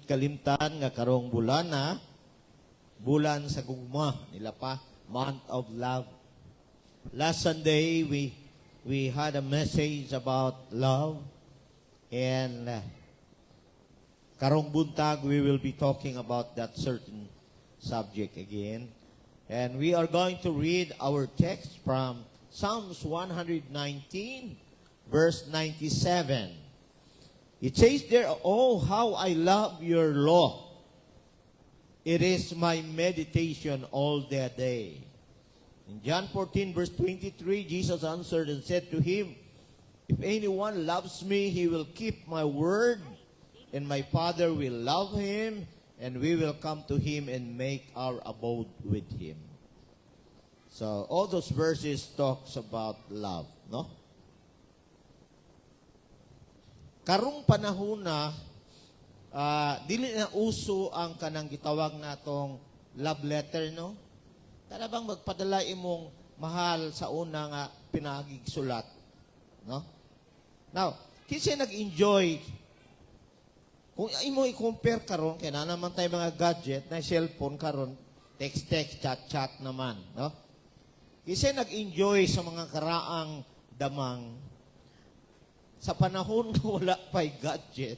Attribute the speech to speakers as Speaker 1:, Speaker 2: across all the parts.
Speaker 1: kalimtan nga karong bulana, bulan sa gugma nila pa, month of love. Last Sunday we had a message about love, and karong buntag we will be talking about that certain subject again. And we are going to read our text from Psalms 119 verse 97. It says there, "Oh, how I love your law. It is my meditation all the day." In John 14, verse 23, Jesus answered and said to him, "If anyone loves me, he will keep my word, and my Father will love him, and we will come to him and make our abode with him." So, all those verses talks about love, no? Karong panahon na, dili na uso ang kanang gitawag natong love letter, no? Kada bang magpadala imong mahal sa una nga pinagig sulat, no? Now, kasi nag-enjoy, kung imo i-compare karon, kaya na naman tayo mga gadget, na cellphone karon, text-text, chat-chat naman, no? Kasi nag-enjoy sa mga karaang damang, sa panahon na wala pa'y gadget,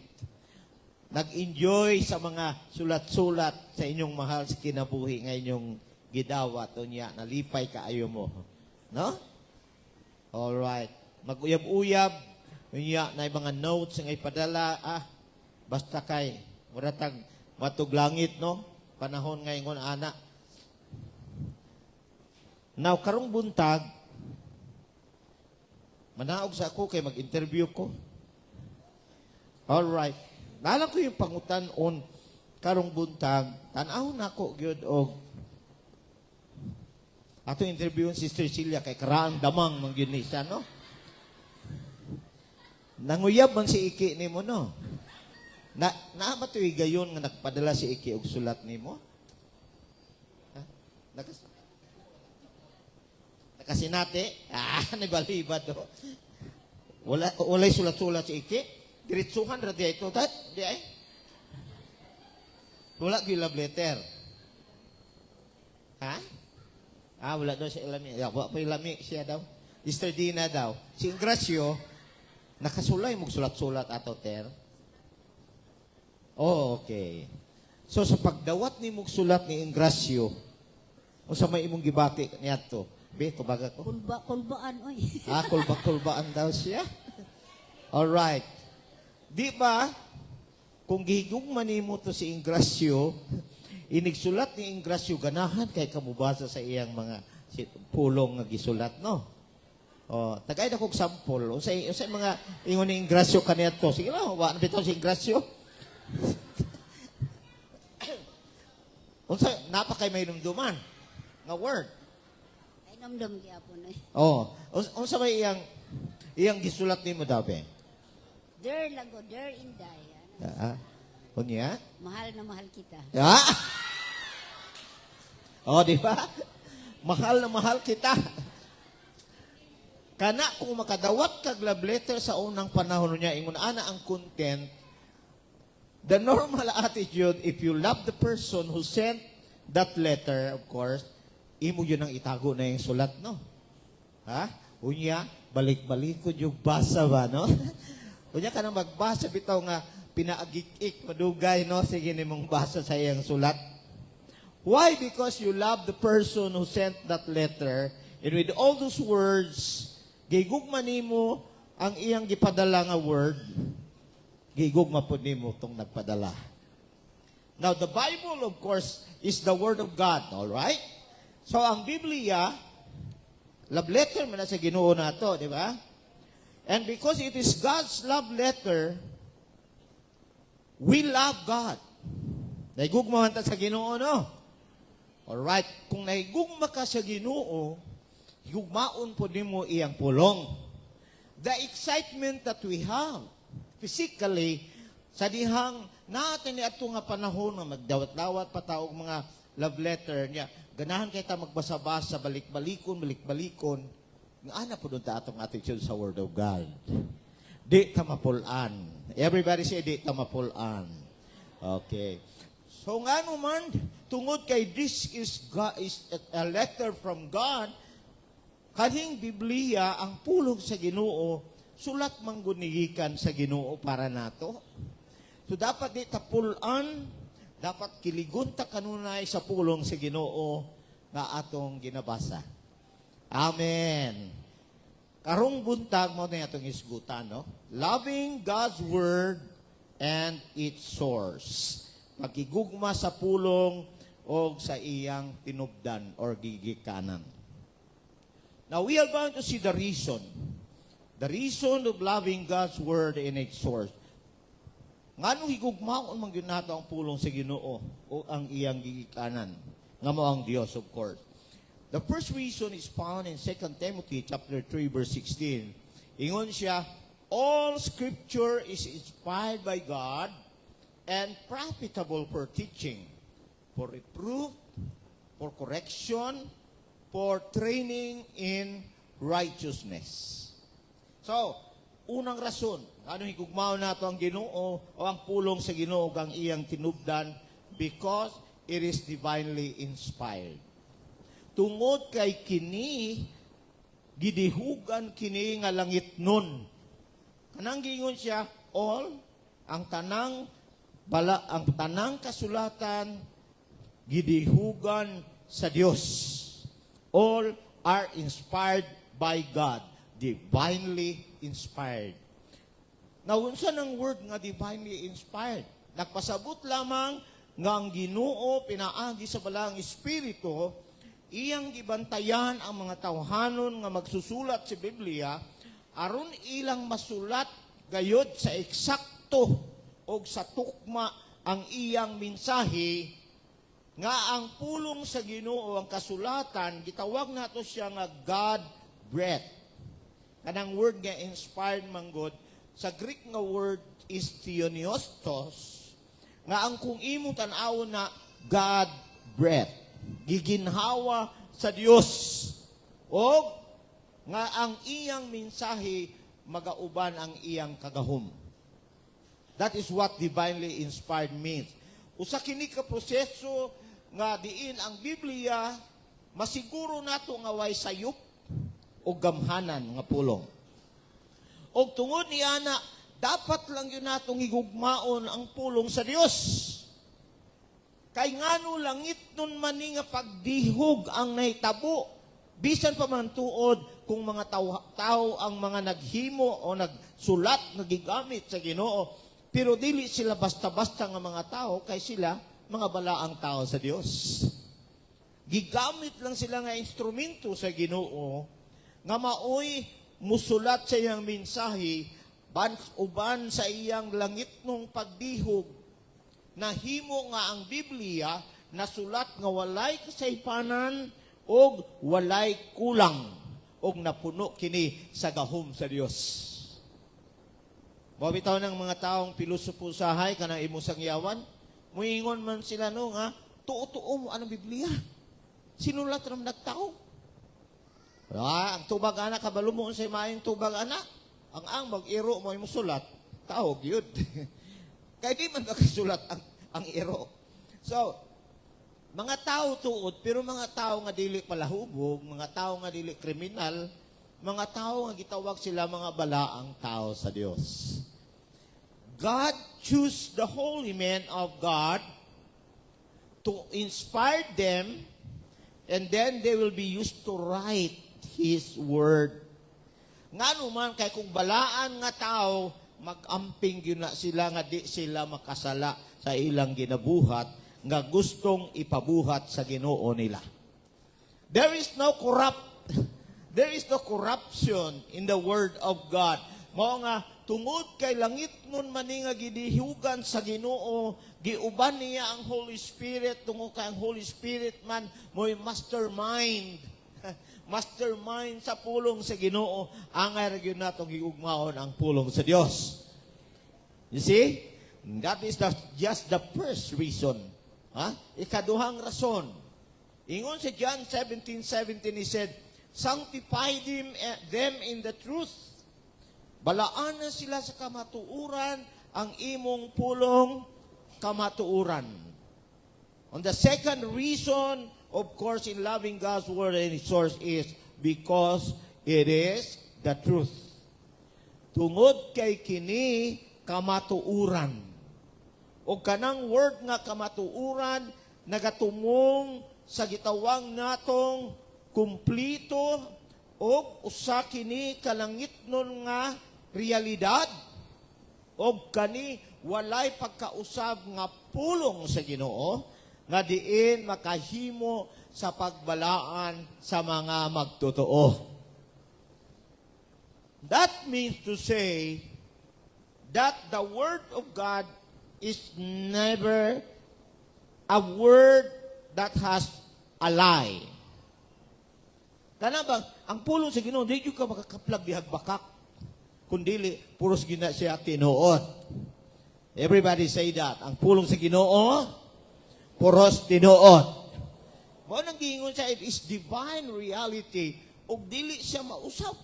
Speaker 1: nag-enjoy sa mga sulat-sulat sa inyong mahal sa kinabuhi nga inyong gidawat o niya, nalipay kaayo mo. No? Alright. Mag-uyab-uyab, niya na mga notes nga ipadala, basta kay, muratag matuglangit, no? Panahon nga ingon, anak. Now, karong buntag, manaog sa ako kay mag-interview ko. Alright. Naalam ko yung pangutan-on karong buntag, tanaw na ko gyud og ato interviewon si Sister Celia kay karaang damang mang yun siya, no? Nanguyab man si Iki nimo, no? Naama to'y gayon nga nagpadala si Iki og sulat nimo? Ha? Nakasinate? Nabalibad do. Walay sulat-sulat si Iki. Diretsuhan ra di ito. Di ay? Wala gyud love letter. Ha? Wala daw siya ilami. Wala pa ilami siya daw. Sister Dina daw. Si Ingracio, nakasulay mong sulat-sulat ato, ter. Oh, okay. So, sa pagdawat ni mong sulat ni Ingracio, o sa may imong gibati niya to, be, kubaga ko?
Speaker 2: Kulbaan, oy.
Speaker 1: Kulbaan daw siya. Alright. Di ba, kung gihigugman mo to si Ingracio, inigsulat ni Ingracio ganahan kay kamubasa sa iyang mga pulong nga gisulat, no? O, tagay na kong sample. O sa mga ingon ni Ingracio kaniya to. Sige lang, wala na bitaw si Ingracio. O sa, napakay may numduman nga word.
Speaker 2: Ay, namdam gyapon, oy.
Speaker 1: O sa may iyang gisulat ni mo daw, be?
Speaker 2: Der lago, der inday.
Speaker 1: Unya?
Speaker 2: Mahal na mahal kita.
Speaker 1: Di ba? Mahal na mahal kita. Kana kung makadawat kag love letter sa unang panahon niya, ingon ana ang content, the normal attitude, if you love the person who sent that letter, of course, imo yun ang itago na yung sulat, no? Ha? Unya, balik-balik ko yung basa ba, no? Unya ka nang magbasa, bitaw nga, pinaagik-ik, madugay, no? Sige nimong basa sa iyang sulat. Why? Because you love the person who sent that letter, and with all those words, gigugma nimo ang iyang gipadala nga word, gigugma po nimo itong nagpadala. Now, the Bible, of course, is the Word of God, all right? So, ang Biblia, love letter man na sa Ginoo nato, di ba? And because it is God's love letter, we love God. Naigugmahan ta sa Ginoo, no? Alright, kung naigugma ka sa Ginoo, higugmaon po nimo iyang pulong. The excitement that we have physically sa dihang natin ni ato nga panahon nga magdawat-dawat pataog mga love letter niya, ganahan kay ta magbasa-basa, balik-balikon. Nga ana po doon ta atong attitude sa Word of God. Di ta mapulan. Everybody say, di ta mapulan. Okay. So nga naman, tungod kay this is a letter from God, kaning Biblia ang pulong sa Ginoo, sulat manggunigikan sa Ginoo para nato. So dapat di tapulan, dapat kiligon ta kanunay sa pulong sa Ginoo nga atong ginabasa. Amen. Karong buntag mo na atong isgutan, no? Loving God's Word and its source. Pagigugma sa pulong o sa iyang tinubdan or gigikanan. Now, we are going to see the reason. The reason of loving God's Word and its source. Nga nung higugmaon man yun nato ang pulong sa Ginoo o ang iyang gigikanan. Nga mo ang Diyos, of course. The first reason is found in 2 Timothy chapter 3, verse 16. Ingon siya, all Scripture is inspired by God and profitable for teaching, for reproof, for correction, for training in righteousness. So, unang rason, ano higugmao nato ang Ginoo o ang pulong sa Ginoo ang iyang tinubdan because it is divinely inspired. Tungod kay kini gidihugan kini nga langit nun. Kanang gingon siya all ang tanang kasulatan gidihugan sa Dios. All are inspired by God, divinely inspired. Now, unsa ng word nga divinely inspired? Nagpasabot lamang nga ang Ginoo pinaagi sa balang espiritu, iyang gibantayan ang mga tawhanon nga magsusulat sa Biblia aron ilang masulat gayod sa eksakto o sa tukma ang iyang mensahe nga ang pulong sa Ginoo ang kasulatan gitawag nato siya nga God breath. Kanang word nga inspired manggod sa Greek nga word is theoniostos nga ang kung imo tan-awon na God breath giginhawa sa Dios o nga ang iyang mensahe magauban ang iyang kagahom. That is what divinely inspired means. Usa kini ka proseso nga diin ang Biblia masiguro nato nga way sayop o gamhanan nga pulong. O tungod niya na dapat lang yun natong higugmaon ang pulong sa Dios. Kay ngano langit nun mani nga pagdihog ang nahitabo bisan pa man tuod kung mga tao ang mga naghimo o nagsulat nagigamit sa Ginoo. Pero dili sila basta-basta nga mga tao, kay sila mga balaang tao sa Dios. Gigamit lang sila nga instrumento sa Ginoo nga maoy musulat sa iyang mensahe uban sa iyang langit nung pagdihog. Nahimo nga ang Biblia nasulat nga walay kasaypanan o walay kulang o napuno kini sa gahom sa Dios. Mabitaw ng mga taong pilosopo sahay kanang imong sangyawan, muingon man sila no nga, tuo-tuo mo anong Biblia. Sinulat ram nagtao. Ang tubag anak, kabalo mo sa maayong tubag anak. Ang mag-iro mo yung sulat, tao, gyud. Kaya di man makasulat ang iro. So, mga tao tuod, pero mga tao nga dili palahubog, mga tao nga dili kriminal, mga tao nga gitawag sila mga balaang tao sa Dios. God choose the holy men of God to inspire them, and then they will be used to write His Word. Nga naman, kay kung balaan nga tao, mag-amping yun na sila nga di sila makasala sa ilang ginabuhat, nga gustong ipabuhat sa Ginoo nila. There is no corruption in the Word of God. Mao nga, tungod kay langit nun mani nga gidihugan sa Ginoo, giuban niya ang Holy Spirit, tungod kay ang Holy Spirit man mo'y mastermind. Mastermind sa pulong sa Ginoo, ang ayun natong giugmaon ang pulong sa Dios. You see? That is just the first reason. Ikaduhang rason. Ingon sa John 17:17, he said, sanctify them in the truth. Balaan na sila sa kamatuuran ang imong pulong kamatuuran. On the second reason, of course, in loving God's word and His source is because it is the truth. Tungod kay kini kamatuuran. O kanang word nga kamatuuran, nagatumong sa gitawang natong kumplito o usa kini kalangitnon nga realidad o kani walay pagkausab nga pulong sa Ginoo nga diin makahimo sa pagbalaan sa mga magtotoo. That means to say that the Word of God is never a word that has a lie. Kana ba, ang pulong sa Ginoo, di ka makakaplag dihag bakak, kundili, puros gina siya tinuot. Everybody say that. Ang pulong sa Ginoo, puros tinuot. Mo nang giingon siya, it is divine reality, ug dili siya mausap.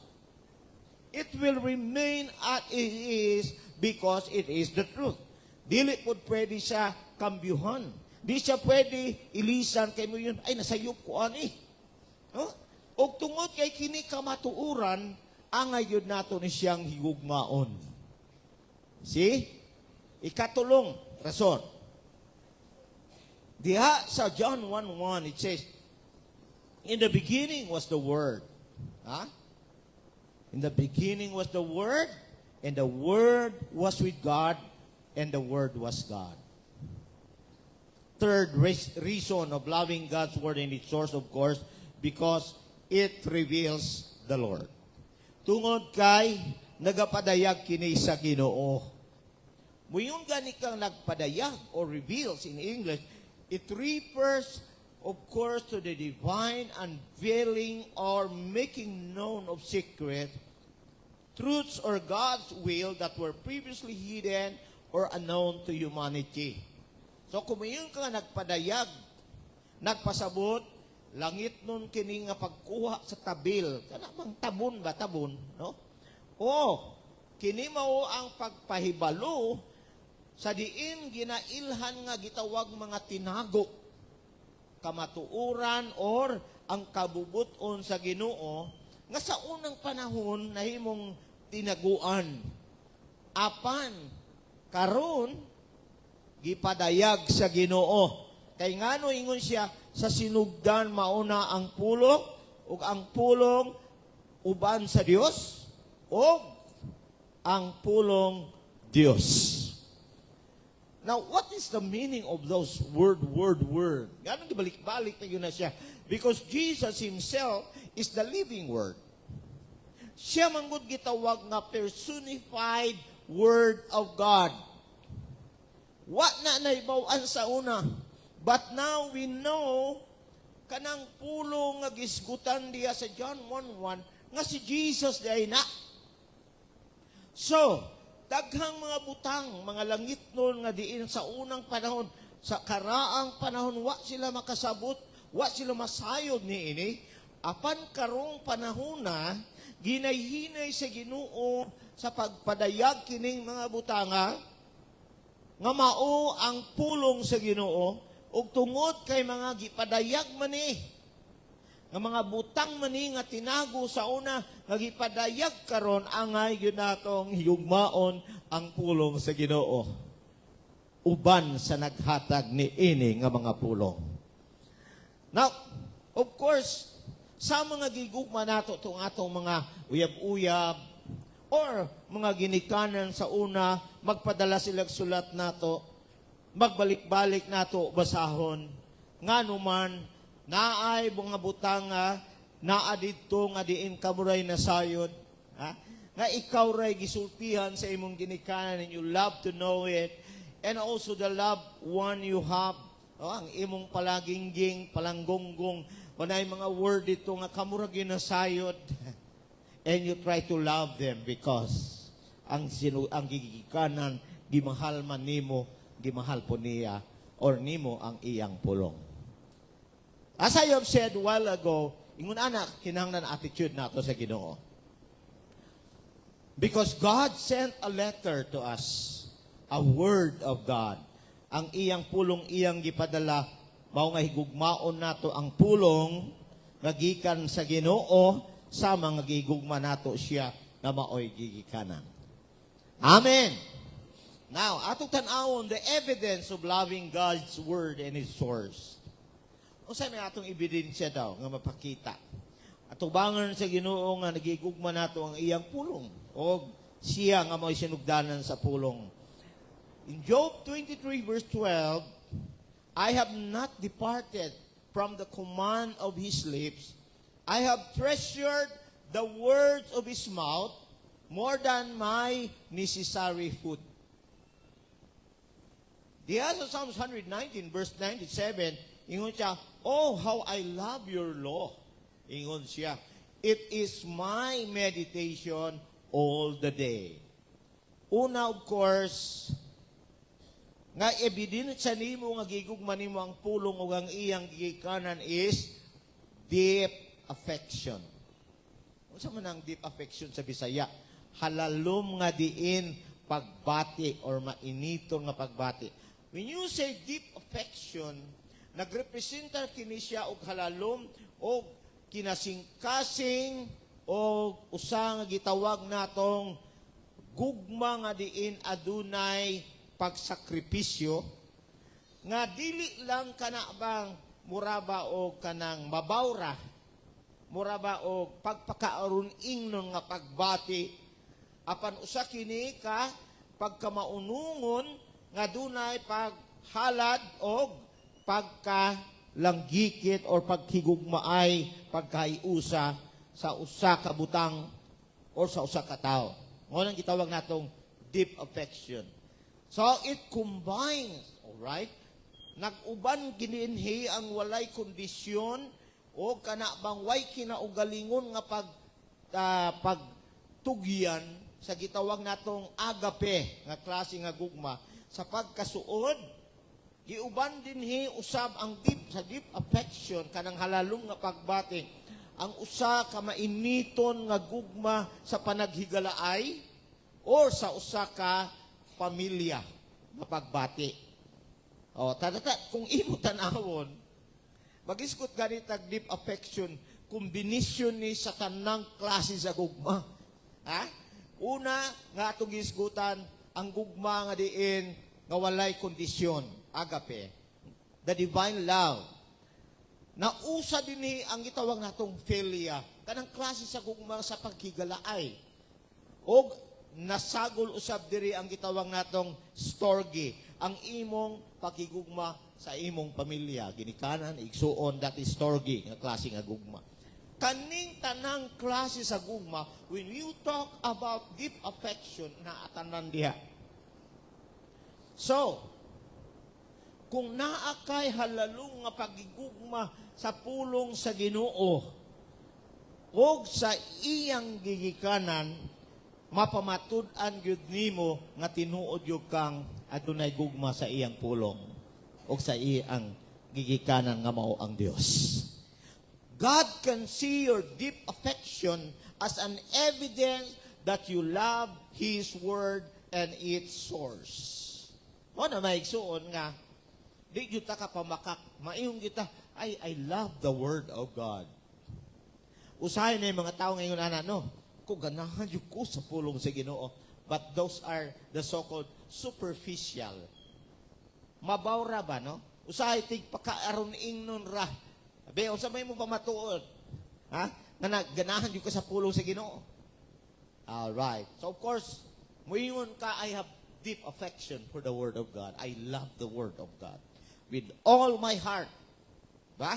Speaker 1: It will remain as it is because it is the truth. Dili po pwede siya kambyuhan. Di siya pwede ilisan kay mo yun, ay nasayop ko ani. No? O tungod kay kini kamatuuran, angay yun nato ni siyang higugmaon. See? Ikatulong rason. Diha sa John 1:1, it says, in the beginning was the Word. In the beginning was the Word, and the Word was with God, and the Word was God. Third reason of loving God's Word and its source, of course, because it reveals the Lord. Tungod kay nagapadayag kini sa Ginoo. Muyon gani kang nagpadayag or reveals in English, it refers, of course, to the divine unveiling or making known of secret truths or God's will that were previously hidden or unknown to humanity. So kung mayon ka nagpadayag, nagpasabot, langit nun kini nga pagkuha sa tabil, kana mang tabon ba tabon, no? O kini mao ang pagpahibalo sa diin ginailhan nga gitawag mga tinago, kamatuuran or ang kabubuton sa Ginoo nga sa unang panahon nahimong tinaguan. Apan karon gipadayag sa Ginoo. Kay ngano ingon siya sa sinugdan mauna ang pulong ug ang pulong uban sa Dios o ang pulong Dios. Now, what is the meaning of those word? Ganun gibalik-balik na yun na siya. Because Jesus Himself is the living Word. Siya manggod gitawag nga personified Word of God. What na naibawan sa una? But now we know kanang pulong nga gisgutan diya sa John 1:1 nga si Jesus day na. So, daghang mga butang, mga langit nun nga diin sa unang panahon, sa karaang panahon, wa sila makasabot, wa sila masayod ni ini. Apan karong panahon na, ginayhinay sa Ginoo sa pagpadayag kining mga butanga, nga mao ang pulong sa Ginoo, ug tungod kay mga gipadayag man nga mga butang mani nga tinago sa una nga gipadayag karon angay gyud natong higugmaon ang pulong sa Ginoo uban sa naghatag ni ini nga mga pulong. Now, of course, sa mga gigugma nato tong atong mga uyab-uyab or mga ginikanan sa una, magpadala sila sulat nato, magbalik-balik nato basahon nganuman naay mga butanga naa didto nga diin kamuray na sayod, nga ikaw ray gisultihan sa imong ginikanan and you love to know it, and also the loved one you have, ang imong palagingging, palanggonggong, wanay mga word dito nga kamurag ginasayod, and you try to love them because ang gigikanan gimahal man nimo, gimahal po niya or nimo ang iyang pulong. As I have said a while ago, ingon anak, kinahanglan attitude nato sa Ginoo. Because God sent a letter to us, a word of God. ang iyang pulong iyang gipadala, mao nga higugmaon nato ang pulong nga gikan sa Ginoo sa mga gigugma nato siya na maoy gigikanan. Amen. Now, atong tan-awon the evidence of loving God's word and His source. Unsa may atong ebidensya daw nga mapakita? Atubangan sa Ginoo nga nagigugma nato ang iyang pulong o siya nga mao'y sinugdanan sa pulong. In Job 23 verse 12, I have not departed from the command of His lips. I have treasured the words of His mouth more than my necessary food. Di sa Psalms 119 verse 97, ingon siya, oh, how I love your law. Ingon siya, it is my meditation all the day. Una, of course, nga ebidensya nimo nga gigugma nimo ang pulong ug ang iyang gigikanan is deep affection. Unsa man ang deep affection sa Bisaya? Halalom nga diin pagbati or mainiton nga pagbati. When you say deep affection, nagrepresenta kini siya og halalom og kinasing-kasing o usa nga gitawag natong gugma nga diin adunay pagsakripisyo nga dili lang kana bang muraba o kanang mabawra, muraba o pagpakaaron ingnon nga pagbati, apan usa kini ka pagkamaunungon nga dunay paghalad o pagkalanggikit or paghigugmaay, pagkaiusa sa usa ka butang or sa usa ka tawo. Mao nang gitawag natong deep affection. So it combines, all right? Nag-uban gininhi ang walay kondisyon o kana bang way kinaugalingon nga pagtugyan sa gitawag natong agape nga klase nga gugma sa pagkasuod. Giuban dinhi usab ang deep affection kanang halalom nga pagbati. Ang usa ka mainiton nga gugma sa panaghigalaay or sa usa ka pamilya nga pagbati. O tadata kung imo tan-awon, mag-iskot ganit ang deep affection, kombinasyon ni sa tanang klase sa gugma. Ha? Una nga atong gisgutan ang gugma nga diin nga walay kondisyon, agape, the divine love. Nausa dinhi ang gitawag natong philia, kanang klase sa gugma sa paghigalaay. O nasagol usab diri ang gitawag natong storge, ang imong paghigugma sa imong pamilya, ginikanan, igsuon, that is storge nga klase nga gugma. Kaning tanang klase sa gugma, when you talk about deep affection, naatanan diha. So, kung naakay halalong nga pagigugma sa pulong sa Ginoo o sa iyang gigikanan, mapamatud-an gyud nimo nga tinuod gyud kang adunay gugma sa iyang pulong o sa iyang gigikanan nga mao ang Dios. God can see your deep affection as an evidence that you love His Word and its source. O na maigsuon nga, di gyud ta ka pamakak, maayong kita, I love the Word of God. Usahay na yung mga tao ngayon, no? Kung ganahan yung ko sa pulong sa Ginoo. But those are the so-called superficial. Mabawra ba, no? Usahay tig pakaaron ingnon ra. Abe, unsa may mo pa matuod? Ha? Nga ganahan yung ko sa pulong sa Ginoo. All right. So of course, muingon ka, I have deep affection for the Word of God. I love the Word of God with all my heart. Ba?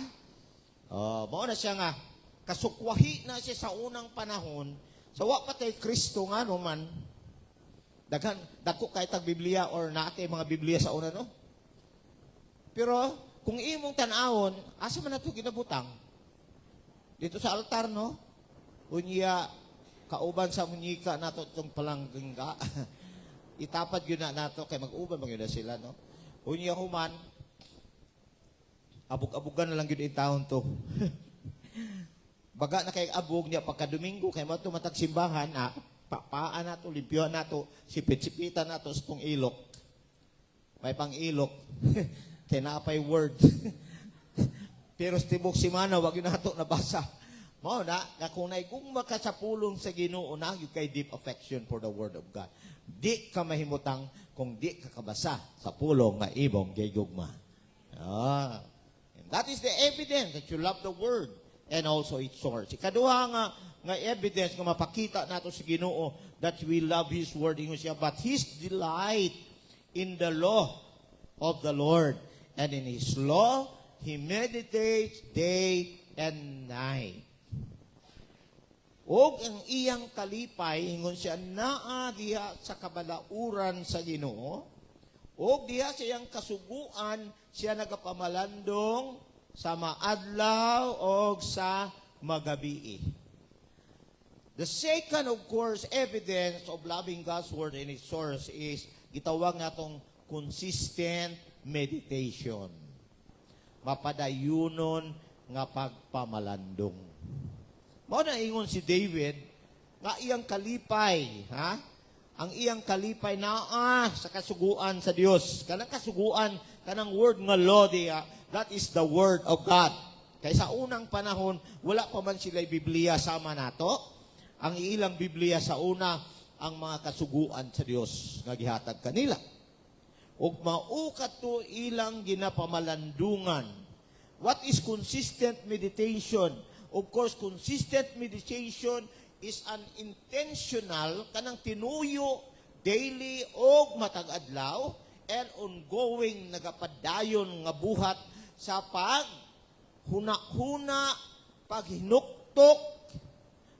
Speaker 1: Mao na siya nga, kasukwahi na siya sa unang panahon, sa wa patay Kristo nga no man, dagko kay tag Biblia or naatay mga Biblia sa una, no? Pero, kung imong tan-awon, asa man nato ginabutang? Dito sa altar, no? Unya, kauban sa munyika nato itong palanggingga. Itapad yun na nato, kay mag-uban bang yun na sila, no? Unya human, abog-abogan na lang yun yung taon to. Baga na kay abog niya pagka-Domingo, kay mato matag simbahan, paan nato, limpyoan nato, sipit-sipitan nato sa itong ilok. may pang-ilok. Tinapay word. Pero tibok si mana, wag yun nato nabasa. Mao na, kung naigugma ka sa pulong sa Ginoo na, you kay deep affection for the Word of God. Di ka mahimutang kung di ka kabasa sa pulong na ibong gigugma. And that is the evidence that you love the Word and also its source. Ikaduha nga evidence nga mapakita nato sa Ginoo that we love His Word ingon siya, but His delight in the law of the Lord, and in His law He meditates day and night. Og ang iyang kalipay, ingon siya, naa diha sa kabalauran sa Ginoo, og diha sa iyang kasuguan, siya nagapamalandong sa maadlaw og sa magabi. The second, of course, evidence of loving God's Word and its source is gitawag natong consistent meditation. Mapadayunon nga pagpamalandong. Mao na ingon si David, nga iyang kalipay, ha? Ang iyang kalipay naa sa kasuguan sa Dios. Kanang kasuguan, kanang word nga law diya, that is the Word of God. Kaya sa unang panahon, wala pa man sila'y Biblia sama nato. Ang ilang Biblia sa una, ang mga kasuguan sa Dios nga gihatag kanila. Ug maukat to ilang ginapamalandungan. What is consistent meditation? Of course, consistent meditation is an intentional, kanang tinuyo, daily o matag-adlaw, and ongoing nagapadayon nga buhat sa paghuna-huna, paghinuktok,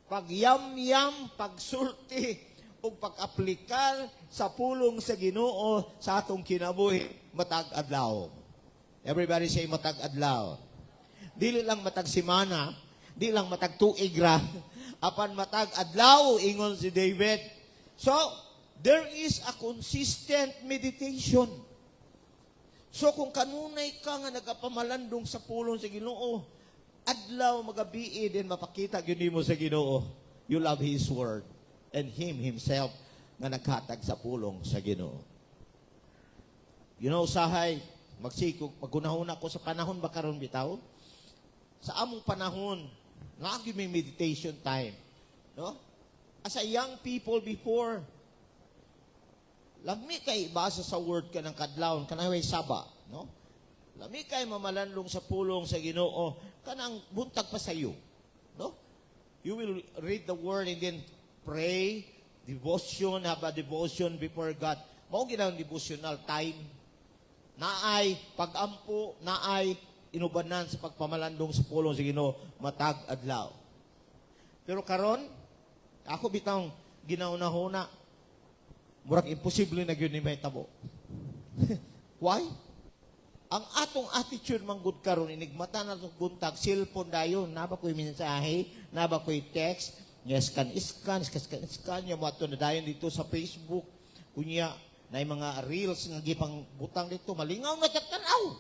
Speaker 1: pagyamyam, pagsulti, o pag-aplikar sa pulong sa Ginoo sa atong kinabuhi matag-adlaw. Everybody say matag-adlaw. Dili lang matag-simana, di lang matag-tuig ra, apan matag-adlaw, ingon si David. So, there is a consistent meditation. So, kung kanunay ka nga nagapamalandong sa pulong sa Ginoo, adlaw, magabi, din mapakita yun mo sa Ginoo. You love His Word and Him Himself nga naghatag sa pulong sa Ginoo. You know, sahay, magkunahuna ko sa panahon ba karon bitaw? Sa among panahon, lagi may meditation time. No? As a young people before, lami kay basa sa word ka ng kadlawon, kanaway saba. No? Lami kay mamalanlong sa pulong sa Ginoo, kanang buntag pa sa iyo. No? You will read the word and then pray, devotion, have a devotion before God. Mao ginang devotional time. Naay pag-ampo, naay inubanan sa pagpamalandong sa pulong sa Ginoo matag adlaw. Pero karon, ako bitang ginaunahuna, murag imposible na gyud ni mahitabo. Why? Ang atong attitude manggod karon inigmata na tong buntag, cellphone dayon, naba ko'y mensahe, naba ko'y text, scan, nya mo ato na dayon dito sa Facebook, kunya na mga reels nga gipang butang dito, malingaw na tatanaw.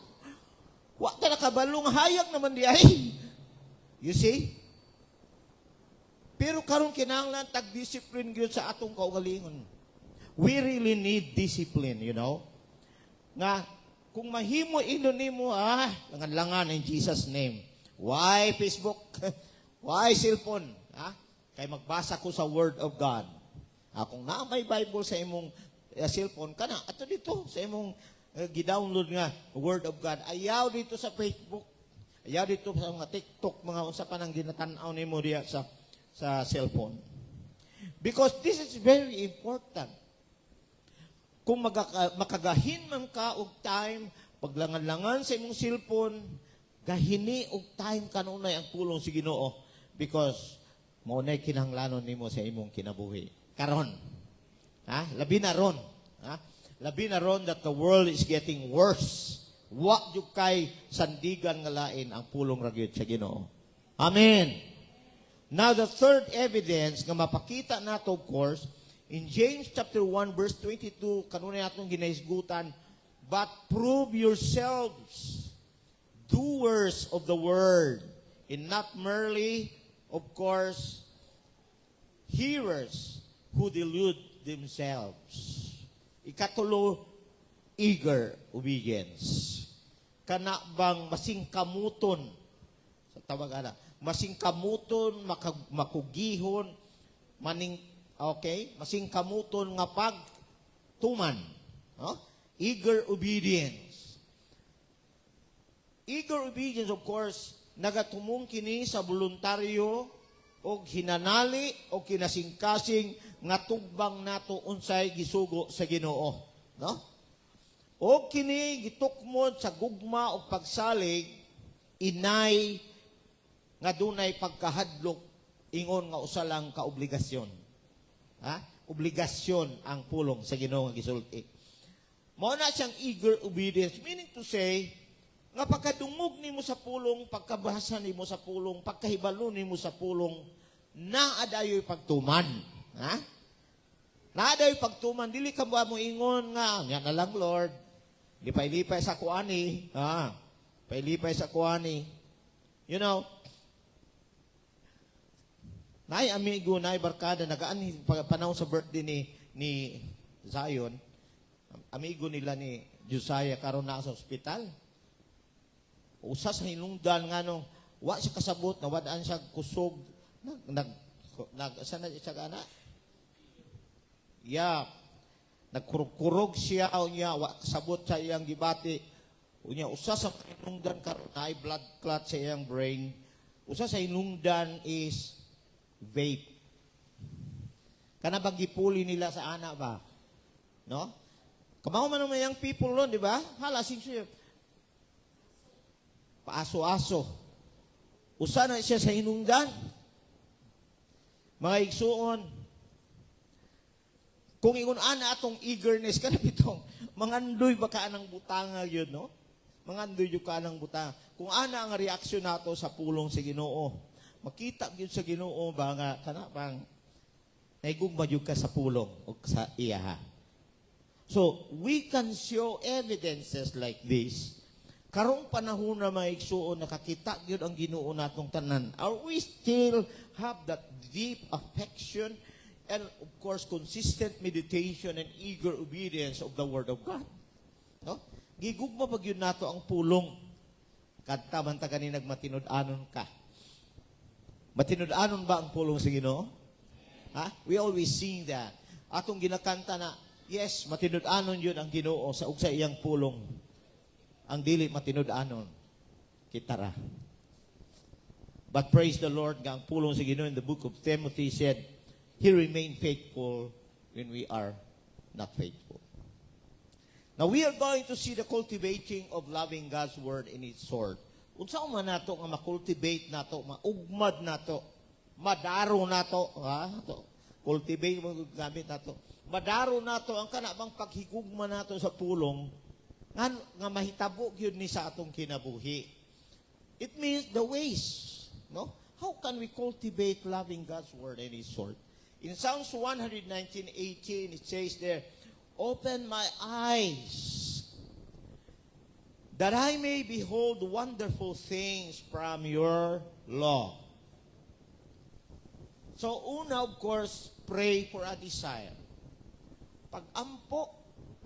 Speaker 1: Wa ta nakabalong hayag naman di ay. You see? Pero karon kinahanglan tag-discipline gyud sa atong kaugalingon. We really need discipline, you know? Nga kung mahimo ilo nimo langan-langan in Jesus name. Why Facebook? Why cellphone? Kay magbasa ko sa Word of God. Kung na may Bible sa imong cellphone kana ato dito sa imong gidownload nga Word of God. Ayaw dito sa Facebook. Ayaw dito sa mga TikTok, mga unsa pa nang ginatan-aw nimo diya sa cellphone. Because this is very important. Kung makagahin man ka og time, paglangan-langan sa imong cellphone, gahini og time kanunay ang pulong sa Ginoo because mao nay kinahanglanon nimo sa imong kinabuhi. Karon. Labi na ron. Labi na ron that the world is getting worse. Wa jud kay sandigan nga lain ang pulong ragyod sa Ginoo. Amen. Now the third evidence nga mapakita nato, of course, in James chapter 1 verse 22, kanunay atong ginahisgutan, but prove yourselves doers of the word, and not merely, of course, hearers who delude themselves. Ikatulo, eager obedience. Kana bang masing kamuton, sa tawag ana, masing kamuton, makugihon, masing kamuton nga pagtuman. No? Eager obedience. Eager obedience, of course, nagatumong kini sa voluntaryo o hinanali o kinasingkasing nga tugbang nato unsay gisugo sa Ginoo. No? O kini gitukmod sa gugma o pagsalig, inay nga dunay pagkahadlok ingon nga usa lang ka obligasyon. Ha? Obligasyon ang pulong sa Ginoo nga gisulti. Mao na siyang eager obedience, meaning to say nga pagkadungog nimo sa pulong, pagkabasa nimo sa pulong, pagkahibalo nimo sa pulong, naadayoy pagtuman. Ha? Naadayoy pagtuman, dili ka ba mo ingon nga, nga na lang Lord, lipay-lipay sa kuani, ha? Pailipay sa kuani. You know, naay amigo, naay barkada, nagaan panahon sa birthday ni Zion, amigo nila ni Josiah karon na sa ospital. Usa sa hinungdan nga nung wa siya kasabot na wadaan siya kusog sana siya gana nagkurog siya unya wa kasabot sa iyang gibati unya usa sa hinungdan karon na ay blood clot sa iyang brain. Usa sa hinungdan is vape. Kana bang gipuli nila sa ana ba, no? Kamao man ang young people ron, di ba? Hala siya paaso-aso. Usa na siya sa hinungdan. Mga igsuon, kung ingon ana atong eagerness, kana bitong, mangandoy ba ka anang butanga yun, no? Mangandoy yun ka anang butanga. Kung ana ang reaksyon nato sa pulong sa Ginoo, makita yun sa Ginoo ba nga, kana bang, naigugma yun ka sa pulong o sa iya, ha? So, we can show evidences like this. Karong panahon na maigsuon, nakakita yun ang Ginoo natong tanan. Are we still have that deep affection and, of course, consistent meditation and eager obedience of the Word of God? No? Gigugma pag yun nato ang pulong. Kanta man ta kanina matinud-anon ka. Matinud-anon ba ang pulong sa Ginoo? Ha? We always sing that. Atong ginakanta na, yes, matinud-anon yun ang Ginoo sa ug sa iyang pulong. Ang dili matinud-anon, kitara. But praise the Lord, nga ang pulong sa Ginoo in the book of Timothy said, He remained faithful when we are not faithful. Now, we are going to see the cultivating of loving God's Word in its sword. Unsa man nato nga makultivate nato, maugmad nato, madaro nato, ha? Cultivate mo gamit nato. Madaro nato ang kanabang paghigugma nato sa pulong nga mahitabo gyud ni sa atong kinabuhi. It means the ways, no? How can we cultivate loving God's Word and His sword? In Psalms 119:18 it says there, "Open my eyes that I may behold wonderful things from your law." So una, of course, pray for a desire. Pag-ampo,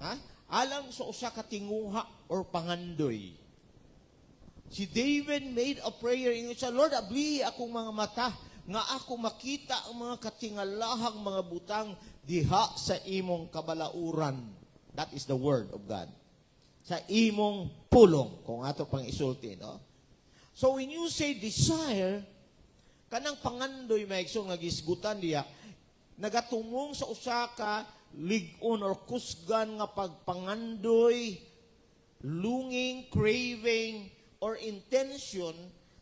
Speaker 1: ha? Alang sa usa ka tinguha or pangandoy. Si David made a prayer in which, Lord, abli akong mga mata nga ako makita ang mga katingalahang mga butang diha sa imong kabalauran. That is the word of God. Sa imong pulong, kung ato pang isulti, no? So when you say desire, kanang pangandoy maigso nga gisgutan diya, nagatumong sa usa ka ligon or kusgan nga pagpangandoy, longing, craving, or intention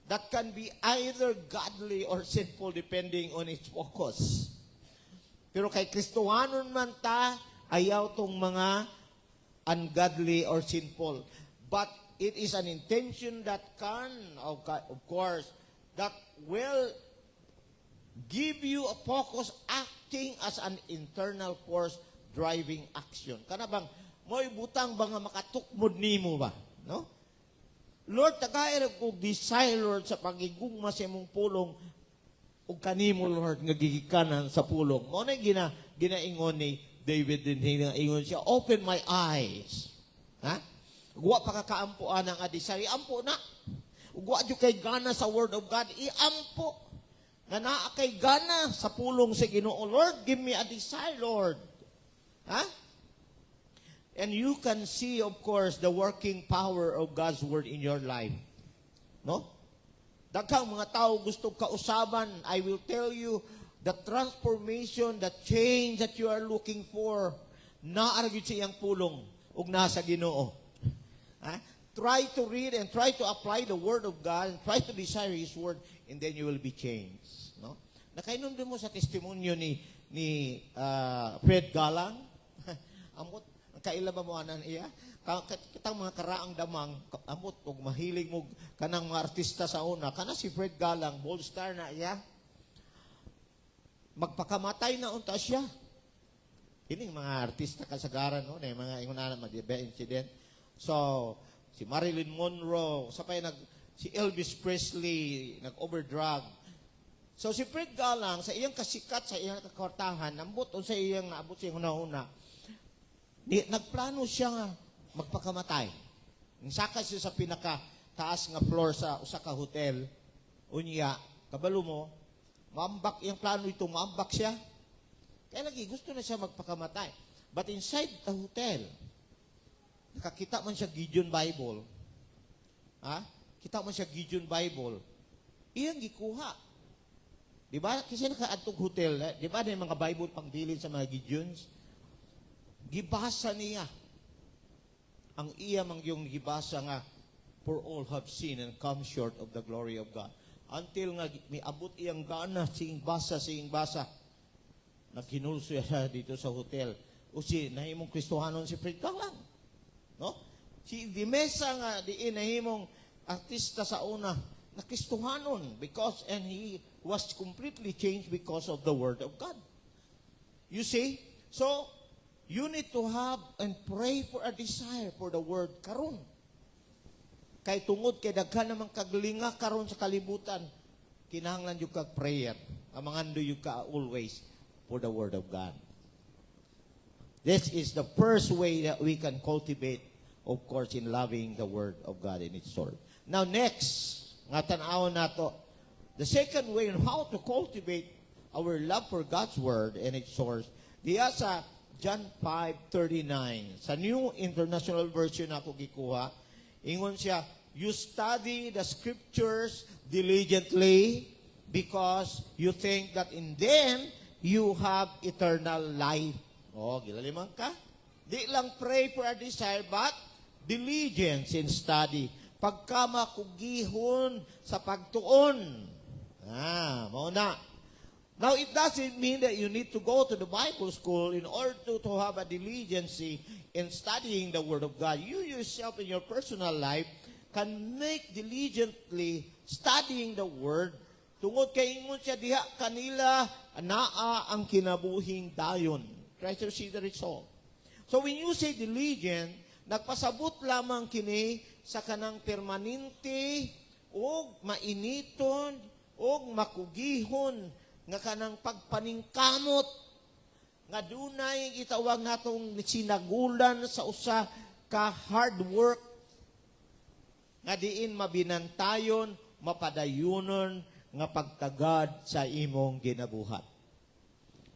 Speaker 1: that can be either godly or sinful depending on its focus. Pero kay Kristohanon man ta, ayaw tong mga ungodly or sinful. But it is an intention that can, of course, that will give you a focus acting as an internal force driving action. Kana bang mo'y butang ba nga makatukmod nimo ba? No? Lord, tagay ko desire, Lord, sa pagigugma sa imong pulong ug kanimo, Lord, nga gigikanan sa pulong. Mo na ginaingon ni David din, ingon siya, open my eyes. Ha? Ugwa pa kakaampuan ang desire, ampo na. Ugwa jud kay gana sa word of God, iampo. Nga naa kay gana sa pulong sa Ginoo, Lord, give me a desire, Lord. Ha? And you can see, of course, the working power of God's word in your life. No? Daghang mga tao gusto kausaban, I will tell you, the transformation, the change that you are looking for, naa gyud sa iyang pulong ug nasa Ginoo. Ha? Try to read and try to apply the Word of God and try to desire His Word and then you will be changed. No? Nakainom din mo sa testimonyo ni Fred Galang. Amot, kaila ba mo anan iya? Kitang mga karaang damang, amot, ug mahilig mo kanang mga artista sa una. Kana si Fred Galang, bold star na iya. Magpakamatay na unta siya. Kining mga artista kasagaran, no? Na mga ingon na incident. So, si Marilyn Monroe, si Elvis Presley, nag-overdrug. So, si Fred Galang, sa iyang kasikat, sa iyang kakwartahan, nambot o sa iyang naabot sa iyang una-una, nagplano siya nga magpakamatay. Saka siya sa pinaka-taas nga floor sa usa ka hotel. Unya, kabalo mo, maambak yung plano ito, maambak siya. Kaya lagi, gusto na siya magpakamatay. But inside the hotel, nakakita man siya Gideon Bible. Ha? Kita man siya Gideon Bible. Iyang gikuha. Di ba? Kasi nakaadtog hotel, di ba na yung mga Bible pangbilin sa mga Gideons? Gibasa niya. Ang iya mang yung gibasa nga, for all have sinned and come short of the glory of God. Until nga, may abot iyang gana, sing basa. Nagkinulso siya dito sa hotel. O si, nahimong Kristohanon si Fred Galang. No? Si Di Mesa nga diin nahimong artista sa una na Kristohanon and he was completely changed because of the word of God. You see? So, you need to have and pray for a desire for the word karon. Kay tungod kay daghan namang kaglinga karon sa kalibutan, kinahanglan yung kag prayer. Amangando yung ka always for the word of God. This is the first way that we can cultivate, of course, in loving the Word of God in its source. Now, next, nga tanawon nato, the second way on how to cultivate our love for God's Word and its source, diya sa John 5:39. Sa New International Version ako gikuha, ingon siya, you study the Scriptures diligently because you think that in them you have eternal life. Oh, gilalimang ka. Di lang pray for a desire, but diligence in study. Pagka makugihon sa pagtuon. Mauna. Now, it doesn't mean that you need to go to the Bible school in order to have a diligence in studying the Word of God. You yourself in your personal life can make diligently studying the Word. Tungod kay ingon siya diha kanila naa ang kinabuhing dayon. Try to see the result. So when you say diligent, nagpasabot lamang kini sa kanang permanente o mainiton o makugihon nga kanang pagpaningkamot nga dunay itawag natong sinagulan sa usa ka hard work nga diin mabinantayon, mapadayunon nga pagtagad sa imong ginabuhat.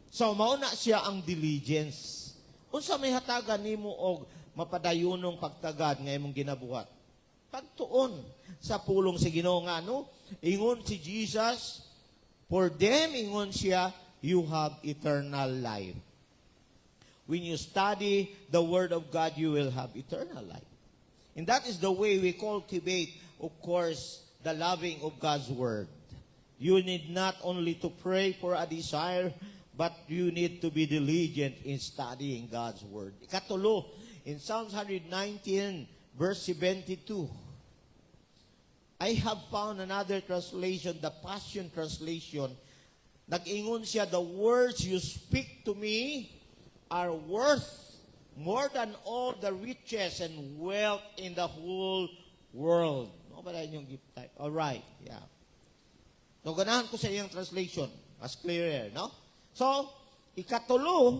Speaker 1: So, mauna siya ang diligence. Unsa may hatagan nimo og mapadayunong pagtagad nga imong ginabuhat? Pagtuon sa pulong sa Ginoo nga no, ingon si Jesus, for them ingon siya, you have eternal life. When you study the Word of God, you will have eternal life. And that is the way we cultivate, of course, the loving of God's Word. You need not only to pray for a desire, but you need to be diligent in studying God's Word. Ikatulo, in Psalms 119, verse 72, I have found another translation, the Passion Translation. Nag-ingon siya, the words you speak to me are worth more than all the riches and wealth in the whole world. No ba yung gift type? All right, yeah. So, ganahan ko sa iyong translation. As clear, no? So, ikatulo,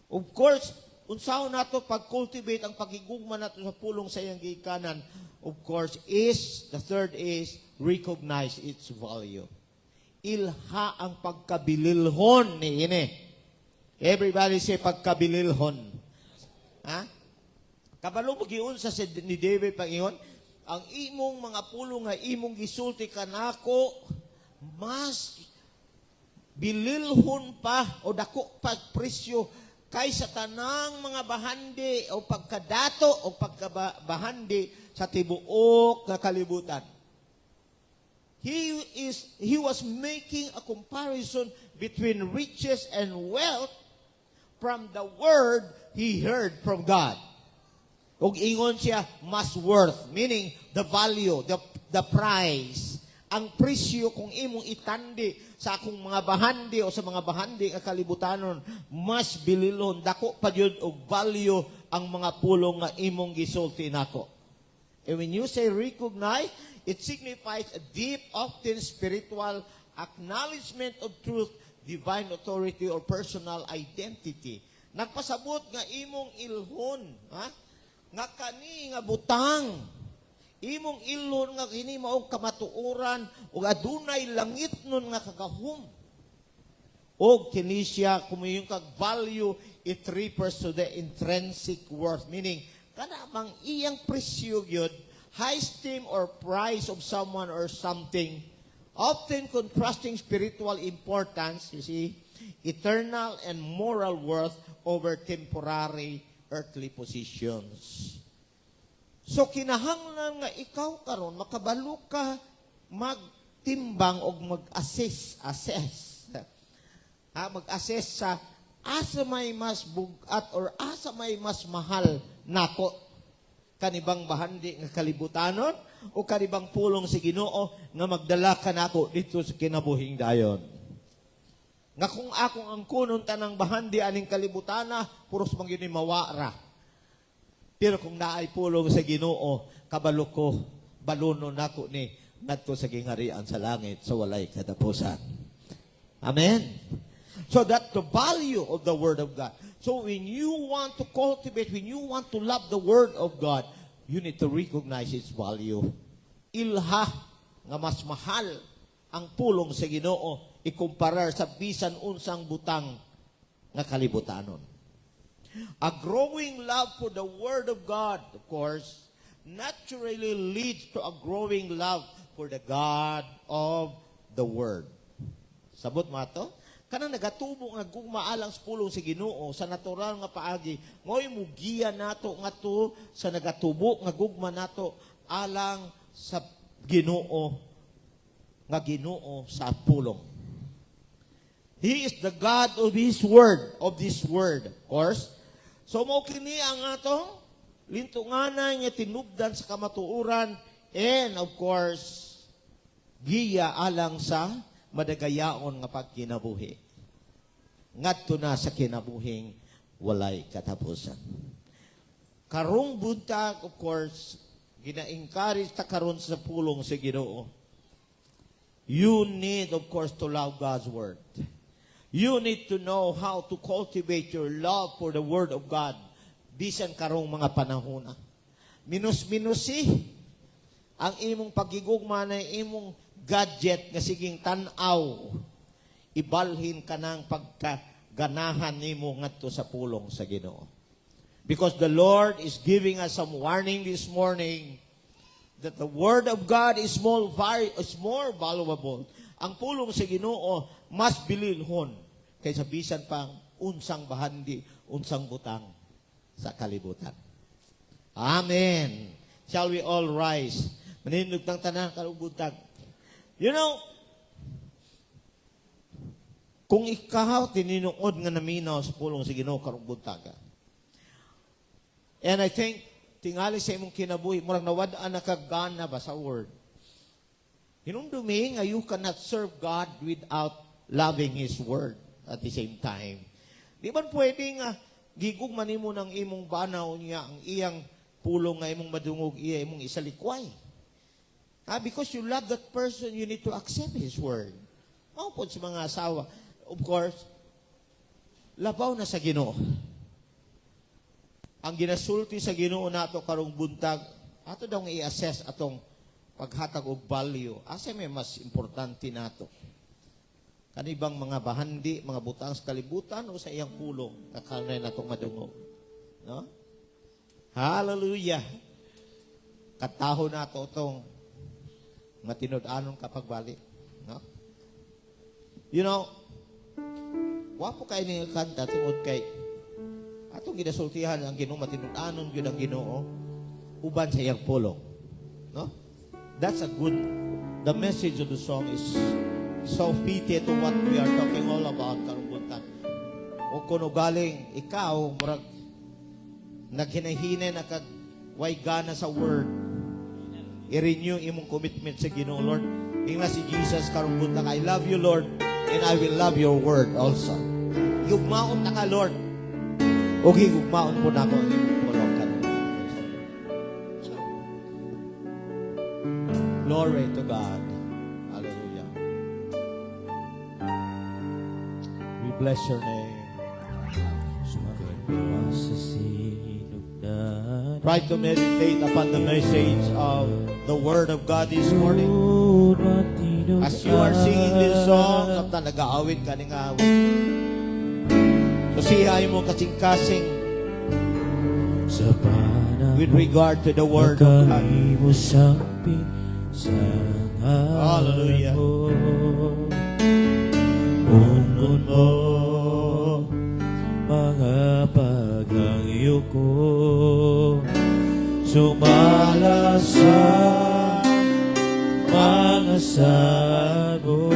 Speaker 1: of course, unsaon nato pag-cultivate ang pagigugma nato sa pulong sa iyang gikanan, of course, the third is recognize its value. Ilha ang pagkabililhon ni ini. Everybody say pagkabililhon. Ha? Kabalo mo giun sa ni David Pangingon, ang imong mga pulong nga imong gisulti kanako, mas bililhon pa o dako pa presyo kaysa tanang mga bahandi o pagkadato o pagkabahandi sa tibuok nga kalibutan. He was making a comparison between riches and wealth from the word he heard from God. Ug ingon siya, mas worth, meaning the value, the price, ang presyo kung imong itandi sa akong mga bahandi o sa mga bahandi nga kalibutanon, mas bililon, dako pa yun og value ang mga pulong nga imong gisulti nako. And when you say recognize, it signifies a deep, often spiritual acknowledgement of truth, divine authority, or personal identity. Nagpasabot nga imong ilhon, ha? Nga kani nga butang, imong ilhon nga kini mao kamatuoran ug adunay langit nun nga kagahom. Og kini siya kumuyong kag value, it refers to the intrinsic worth, meaning kana mang iyang presyo gyud, high esteem or price of someone or something, often contrasting spiritual importance, you see, eternal and moral worth over temporary earthly positions. So kinahanglan nga ikaw karon makabalo ka magtimbang o mag-assess. Mag-assess sa asa may mas bugat or asa may mas mahal nako, kanibang bahandi nga kalibutanon o kanibang pulong sa Ginoo nga magdala ka nako dito sa kinabuhing dayon. Nga kung akong ang kunon tanang bahandi aning kalibutana, puros man gyud mawara. Pero kung naay pulong sa Ginoo, kabalo ko, balunon nako ni ngadto sa gingarian sa langit sa walay katapusan. Amen. So that's the value of the Word of God. So when you want to cultivate, when you want to love the Word of God, you need to recognize its value. Ilha nga mas mahal ang pulong sa Ginoo ikumparar sa bisan unsang butang nga kalibutanon. A growing love for the Word of God, of course, naturally leads to a growing love for the God of the Word. Sabot mo ato? Kanang nagatubo nga gugmaalang sa pulong sa Ginoo sa natural nga paagi, ngoy mugiya nato ngadto sa nagatubo nga gugma nato alang sa Ginoo nga Ginoo sa pulong. He is the God of His Word, of this Word, of course. So mo kini ang atong lintunganan nga tinubdan sa kamatuoran and of course giya alang sa madagayaon nga pagkinabuhi. Ngadto na sa kinabuhing walay katapusan. Karong buntag, of course, gina-encourage ta karon sa pulong sa Ginoo. You need, of course, to love God's Word. You need to know how to cultivate your love for the Word of God bisan karong mga panahona. Minus-minusi ang imong pagigugma na imong gadget nga siging tan-aw. Ibalhin ka ng pagkaganahan nimo ngadto sa pulong sa Ginoo. Because the Lord is giving us some warning this morning that the Word of God is more valuable. Ang pulong sa Ginoo mas bililhon kaysa bisan pang unsang bahandi, unsang butang sa kalibutan. Amen. Shall we all rise? Manindog ng tanang kalubutag. You know, kung ikaw tininuod nga naminaw sa pulong sa Ginoo karong buntaga. And I think tingali sa imong kinabuhi, murag nawad-an na kagana ba sa word. Hinumdumi nga you cannot serve God without loving His word at the same time. Di ba pwedeng gigugman nimo ng imong banaw niya ang iyang pulong nga imong madungog iya imong isalikway. Because you love that person, you need to accept His word. Maupod sa mga asawa, of course, labaw na sa Ginoo. ang ginasulti sa Ginoo nato karong buntag, ato daw i-assess atong paghatag og value. Asa may mas importante nato? Kanibang mga bahandi, mga butang sa kalibutan o sa iyang pulong kakanay natong madungog. No? Hallelujah. Kataho nato itong matinud-anon kapag balik. No? You know, wapo kayo ng kanta tungod kay atong ginasultihan ang Ginoo matinud-anon gyud ang Ginoo uban sa iyang pulong. No? That's a good, the message of the song is so fitted to what we are talking all about karong buntag. O kuno galing ikaw murag naghinahinay na kag way gana sa word. I-renew imong commitment sa Ginoo, Lord. Ingna si Jesus karong buntag, I love you, Lord, and I will love your word also. Higugmaon na ka, Lord. O higugmaon po na ko ang imong pulong karon. Glory to God. Hallelujah. We bless your name. Try to meditate upon the message of the Word of God this morning. As you are singing this song, samtang nag-aawit ka ng awit. So siyahin mo kasing-kasing with regard to the Word of God. Hallelujah.
Speaker 3: Ungon mo mga pagangyo ko, sumala sa mga sago,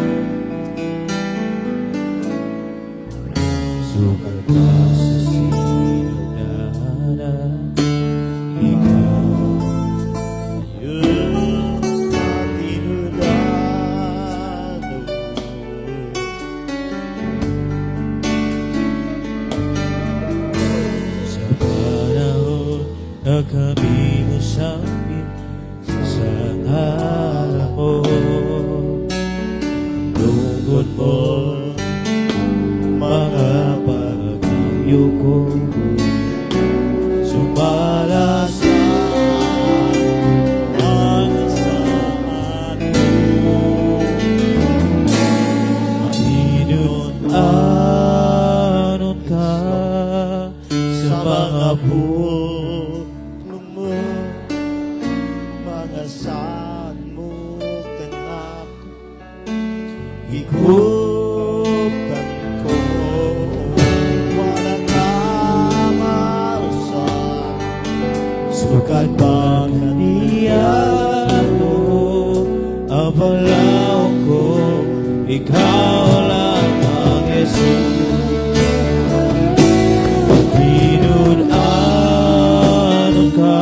Speaker 3: sukat ka sa sinagdana, ikaw
Speaker 1: Yun ang tinudano.
Speaker 3: sa panahon na kami musapit sa sanghala mo. Lungkot mo mga pagkakyo ko, sumala sa mga saman mo. Mainod-anon ka sa mga
Speaker 1: pulong mo, mga saan mo kanak, ikutan ko, walang kamausan,
Speaker 3: sukat pa kaniyan mo, ang panglaong ko, ikaw lang ang Jesus. Pinun-anon ka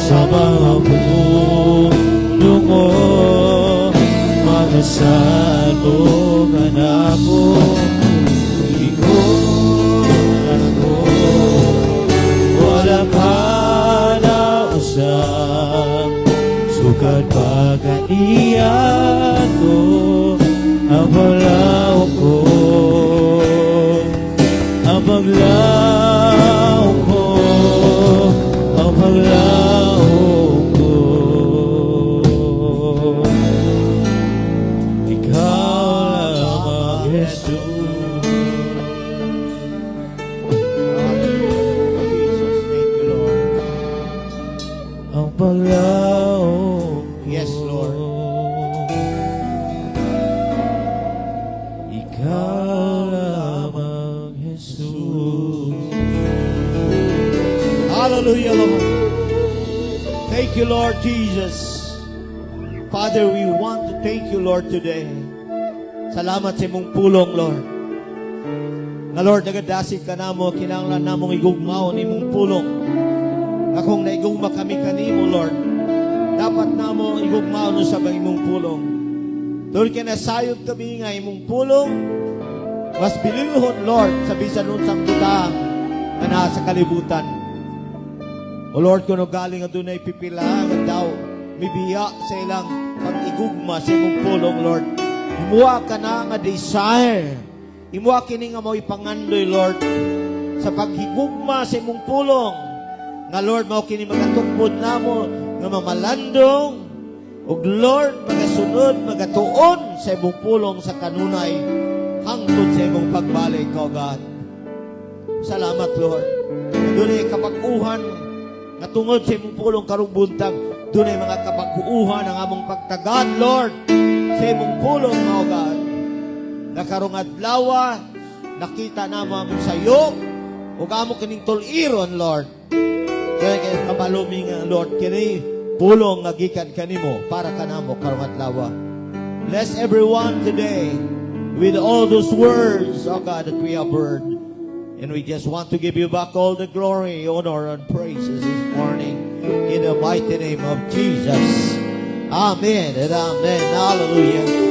Speaker 3: sa mga pulong mo, mga saan mo anak ko, ikutan ko, wala ka na usap, sukat pagkaiyan ko, ang panglaong ko, ang paglaong ko, ang paglaong ko. Ikaw lamang, Jesus.
Speaker 1: Jesus, thank you, Lord.
Speaker 3: Ang paglaong ko.
Speaker 1: Yes, Lord.
Speaker 3: Ikaw lamang, Jesus.
Speaker 1: Hallelujah, Lord. Thank you, Lord Jesus. Father, we want to thank you, Lord, today. Salamat sa imong pulong, Lord. Na Lord, nagadasig ka namo, kinahanglan namong igugmaon imong pulong. Na kung naigugma kami kanimo, Lord, dapat namo igugmaon sa imong pulong. Lord, kinasayod kami nga imong pulong, mas bililhon, Lord, sa bisan unsang butang na nasa kalibutan. O Lord, kung galing ang dunay pipilangan daw, mibiya sa ilang pag-igugma sa imong pulong, Lord. Imuha ka na nga desire. Imuha kini nga mo ipangandoy, Lord, sa paghigugma sa imong pulong. Nga Lord, mao kini magatungpod namo nga mamalandong ug Lord, magasunod, magatuon sa imong pulong sa kanunay hangtod sa imong pagbalik, O God. Salamat, Lord. Dunay kapag-uhan nga tungod sa imong pulong karong buntag, dunay mga kapag-uhan ang among pagtagad, Lord, sa imong pulong, O God. Na karong adlaw nakita namo among sayo ug amo kining tuliron, Lord. Kaya kabaluming, Lord, kini pulong nga gikan kanimo para kanamo karong adlaw. Bless everyone today with all those words, oh God, that we have heard. And we just want to give you back all the glory, honor, and praises this morning in the mighty name of Jesus. Amen and amen. Hallelujah.